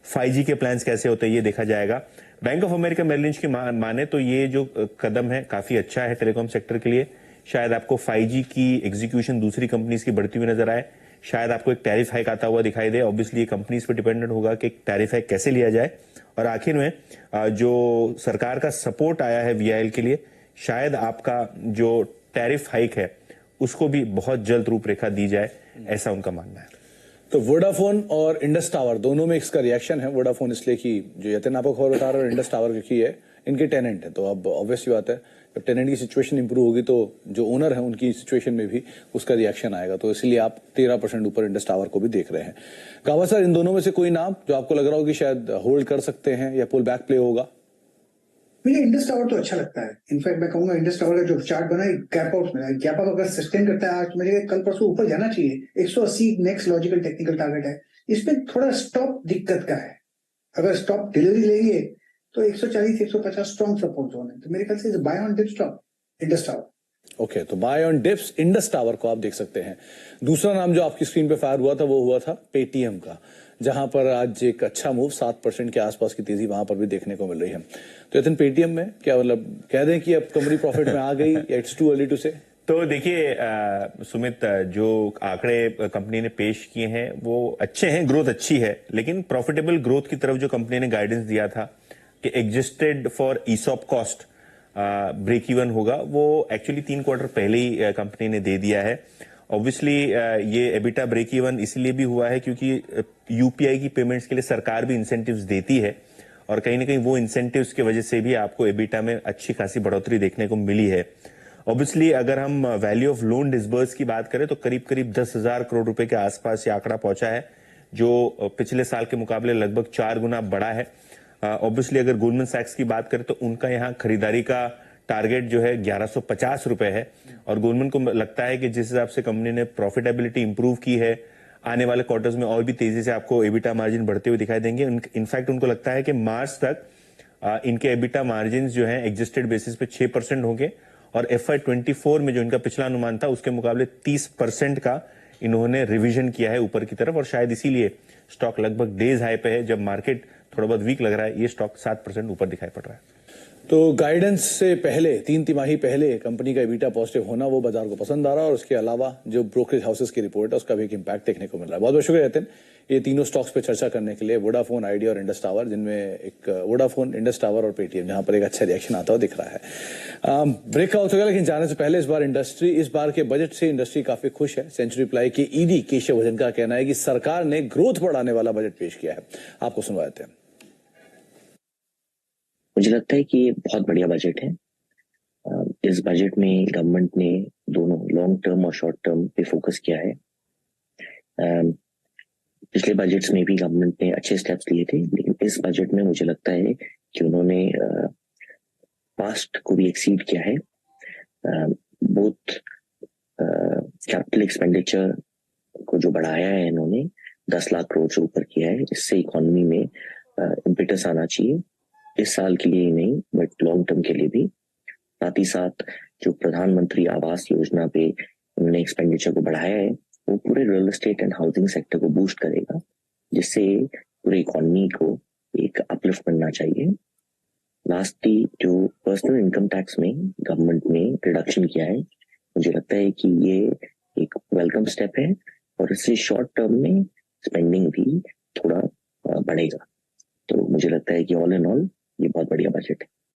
5G के plans कैसे होते हैं ये देखा जाएगा। Bank of America Merrill Lynch की माने तो ये जो कदम है काफी अच्छा है टेलीकॉम सेक्टर के लिए। शायद आपको 5G की एग्जीक्यूशन दूसरी कंपनीज की बढ़ती हुई नजर आए, शायद आपको एक टैरिफ हाइक आता हुआ दिखाई दे। ऑब्वियसली ये कंपनीज पे डिपेंडेंट होगा कि टैरिफ हाइक कैसे लिया जाए। और आखिर में जो सरकार का सपोर्ट आया है VIL के लिए, शायद आपका जो टैरिफ हाइक है उसको भी बहुत जल्द रूपरेखा दी जाए, ऐसा उनका मानना है। तो वोडाफोन और इंडस टावर दोनों में इसका रिएक्शन है। वोडाफोन इसलिए कि जो यतिन आपको खबर बता रहा है, और इंडस टावर की है, इनके टेनेंट है, तो अब ऑब्वियसली बात है जब टेनेंट की सिचुएशन इंप्रूव होगी तो जो ओनर है उनकी सिचुएशन में भी उसका रिएक्शन आएगा। तो इसलिए आप 13% ऊपर इंडस टावर को भी देख रहे हैं। गावा सर, इन दोनों में से कोई नाम जो आपको लग रहा हो कि शायद होल्ड कर सकते हैं या पुल बैक प्ले होगा? मुझे इंडस टावर तो अच्छा लगता है। इनफैक्ट मैं कहूंगा इंडस टावर का जो चार्ट बना है गैप आउट में, गैप अप अगर सस्टेन करता है आज, मुझे कल परसों ऊपर जाना चाहिए। 180 नेक्स्ट लॉजिकल टेक्निकल टारगेट है। इसमें थोड़ा स्टॉप दिक्कत का है। अगर स्टॉप डिलीवरी लेंगे तो 140 150 स्ट्रॉन्ग सपोर्ट जोन है। तो मेरे ख्याल से buy on dip stop Indus tower. Okay, तो buy on dips Indus tower को आप देख सकते हैं। दूसरा नाम जो आपकी स्क्रीन पे फायर हुआ था वो हुआ था पेटीएम का, जहां पर आज एक अच्छा मूव 7% के आसपास की तेजी वहां पर भी देखने को मिल रही है। तो यतिन, पेटीएम में क्या मतलब कह दें कि अब कंपनी प्रॉफिट में आ गई या इट्स टू अर्ली टू से? तो देखिए सुमित, जो आंकड़े कंपनी ने पेश किए हैं वो अच्छे हैं, ग्रोथ अच्छी है, लेकिन प्रॉफिटेबल ग्रोथ की तरफ जो कंपनी ने गाइडेंस दिया था कि adjusted for ESOP cost break even होगा, वो एक्चुअली 3 क्वार्टर पहले ही कंपनी ने दे दिया है। ऑब्वियसली ये एबिटा ब्रेक इवन इसलिए भी हुआ है क्योंकि यूपीआई की पेमेंट्स के लिए सरकार भी इंसेंटिव्स देती है, और कहीं ना कहीं वो इंसेंटिव्स की वजह से भी आपको एबिटा में अच्छी खासी बढ़ोतरी देखने को मिली है। ऑब्वियसली अगर हम वैल्यू ऑफ लोन डिसबर्स की बात करें तो करीब करीब 10,000 करोड़ रुपए के आसपास ये आंकड़ा पहुंचा है, जो पिछले साल के मुकाबले लगभग 4 गुना बढ़ा है। ऑब्वियसली अगर गोल्डमैन सैक्स की बात करें तो उनका यहाँ खरीदारी का टारगेट जो है 1150 रुपए है, और गोल्डमैन को लगता है कि जिस हिसाब से कंपनी ने प्रॉफिटेबिलिटी इंप्रूव की है, आने वाले क्वार्टर्स में और भी तेजी से आपको एबिटा मार्जिन बढ़ते हुए दिखाई देंगे। इनफैक्ट उनको लगता है कि मार्च तक इनके एबिटा मार्जिन जो है एडजस्टेड बेसिस पे 6% होंगे, और FY24 में जो इनका पिछला अनुमान था उसके मुकाबले 30% का इन्होंने रिवीजन किया है ऊपर की तरफ, और शायद इसीलिए स्टॉक लगभग डेज हाई पे है। जब मार्केट थोड़ा बहुत वीक लग रहा है, ये स्टॉक 7% ऊपर दिखाई पड़ रहा है। तो गाइडेंस से पहले 3 तिमाही पहले कंपनी का एबिटा पॉजिटिव होना वो बाजार को पसंद आ रहा है, और उसके अलावा जो ब्रोकरेज हाउसेस की रिपोर्ट है उसका भी एक इम्पैक्ट देखने को मिल रहा है। बहुत बहुत शुक्रिया यतिन, ये तीनों स्टॉक्स पे चर्चा करने के लिए। वोडाफोन, आइडिया और इंडस टावर, जिनमें एक वोडाफोन, इंडस टावर और पेटीएम जहां पर एक अच्छा रिएक्शन आता हुआ दिख रहा है। ब्रेकआउट हो गया, लेकिन जाने से पहले इस बार के बजट से इंडस्ट्री काफी खुश है। सेंचुरी प्लाई के ईडी केशव भजन का कहना है कि सरकार ने ग्रोथ बढ़ाने वाला बजट पेश किया है। आपको सुनवा देते हैं। मुझे लगता है कि ये बहुत बढ़िया बजट है। इस बजट में गवर्नमेंट ने दोनों लॉन्ग टर्म और शॉर्ट टर्म पे फोकस किया है। पिछले बजट्स में भी गवर्नमेंट ने अच्छे स्टेप्स लिए थे, लेकिन इस बजट में मुझे लगता है कि उन्होंने पास्ट को भी एक्सीड किया है। बोथ कैपिटल एक्सपेंडिचर को जो बढ़ाया है इन्होंने 10 लाख करोड़ से ऊपर किया है। इससे इकोनॉमी में इम्पेटस आना चाहिए, इस साल के लिए ही नहीं बट लॉन्ग टर्म के लिए भी। साथ ही साथ जो प्रधानमंत्री आवास योजना पे उन्होंने एक्सपेंडिचर को बढ़ाया है, वो पूरे real estate and housing sector को बूस्ट करेगा, जिससे पूरे इकोनॉमी को एक अपलिफ्ट मिलना चाहिए। लास्टली, जो पर्सनल इनकम टैक्स में गवर्नमेंट ने रिडक्शन किया है, मुझे लगता है कि ये एक वेलकम स्टेप है, और इससे शॉर्ट टर्म में स्पेंडिंग भी थोड़ा बढ़ेगा। तो मुझे लगता है कि ऑल इन ऑल ये बहुत बढ़िया बजट है।